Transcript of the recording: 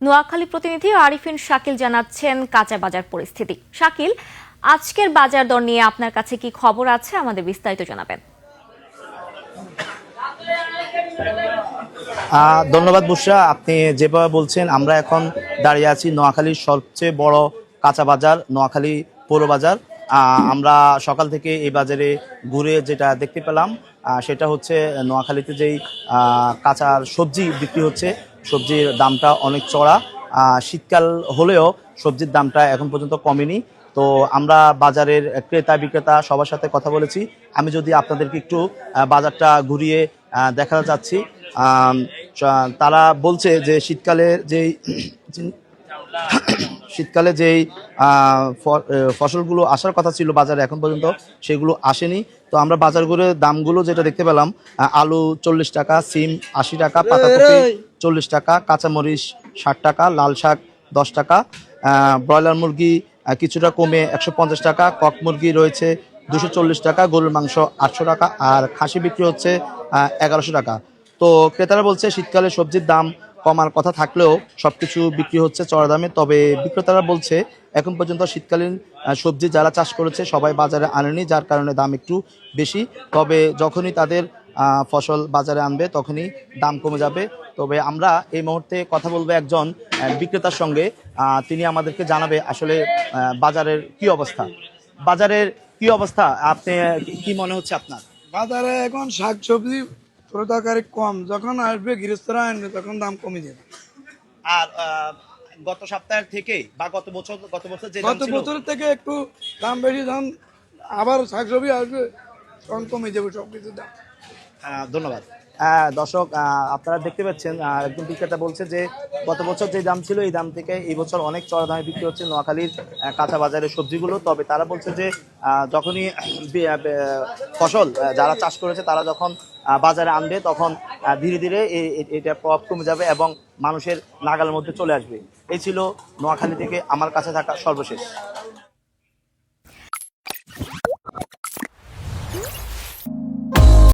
নোয়াখালী প্রতিনিধি আরিফিন শাকিল জানাচ্ছেন কাঁচা বাজার পরিস্থিতি। শাকিল, আজকের বাজার দর নিয়ে আপনার কাছে কি খবর আছে, আমাদের বিস্তারিত জানাবেন। ধন্যবাদ বুশরা, আপনি যেভাবে বলছেন আমরা এখন দাঁড়িয়ে আছি নোয়াখালীর সবচেয়ে বড় কাঁচা বাজার নোয়াখালী পৌর বাজার। আমরা সকাল থেকে এই বাজারে ঘুরে যেটা দেখতে পেলাম সেটা হচ্ছে নোয়াখালীতে যেই কাঁচা সবজি বিক্রি হচ্ছে, সবজির দামটা অনেক চড়া। শীতকাল হলেও সবজির দামটা এখন পর্যন্ত কমেনি। তো আমরা বাজারের ক্রেতা বিক্রেতা সবার সাথে কথা বলেছি। আমি যদি আপনাদেরকে একটু বাজারটা ঘুরিয়ে দেখাতে চাচ্ছি। তারা বলছে যে শীতকালে যেই ফসলগুলো আসার কথা ছিল বাজারে এখন পর্যন্ত সেগুলো আসেনি। তো আমরা বাজার ঘুরে দামগুলো যেটা দেখতে পেলাম, আলু 40 টাকা, সিম 80 টাকা, পাতাকপি 40 টাকা, কাঁচামরিচ 60 টাকা, লাল শাক 10 টাকা, ব্রয়লার মুরগি কিছুটা কমে 150 টাকা, কক মুরগি রয়েছে 240 টাকা, গরুর মাংস 800 টাকা, আর খাসি বিক্রি হচ্ছে 1100 টাকা। তো ক্রেতারা বলছে শীতকালে সবজির দাম কমার কথা থাকলেও সবকিছু বিক্রি হচ্ছে চড়া দামে। তবে বিক্রেতারা বলছে এখন পর্যন্ত শীতকালীন সবজি যারা চাষ করেছে সবাই বাজারে আনেনি, যার কারণে দাম একটু বেশি। তবে যখনই তাদের ফসল বাজারে আনবে তখনই দাম কমে যাবে। তবে আমরা এই মুহূর্তে কথা বলবো একজন বিক্রেতার সঙ্গে। তিনি আমাদেরকে জানাবে আসলে বাজারের কি অবস্থা। বাজারের কি অবস্থা আপনি কি মনে হচ্ছে আপনার? বাজারে এখন শাকসবজি তরকারি কম, যখন আসবে গৃহস্থরা আনবে তখন দাম কমে যাবে। আর গত সপ্তাহের থেকে বা গত বছর যে দাম গত ছিল বছর থেকে একটু দাম বেশি, দাম আবার শাকসবজি আসবে তখন কমে যাবে সবকিছুর দাম। ধন্যবাদ। দর্শক, আপনারা দেখতে পাচ্ছেন একজন বিক্রেতা বলছে যে গত বছর যে দাম ছিল এই দাম থেকে এই বছর অনেক চড়া দামে বিক্রি হচ্ছে নোয়াখালীর কাঁচা বাজারের সবজিগুলো। তবে তারা বলছে যে যখনই ফসল যারা চাষ করেছে তারা যখন বাজারে আনবে তখন ধীরে ধীরে এটা প্রভাব কমে যাবে এবং মানুষের নাগালের মধ্যে চলে আসবে। এই ছিল নোয়াখালী থেকে আমার কাছে থাকা সর্বশেষ।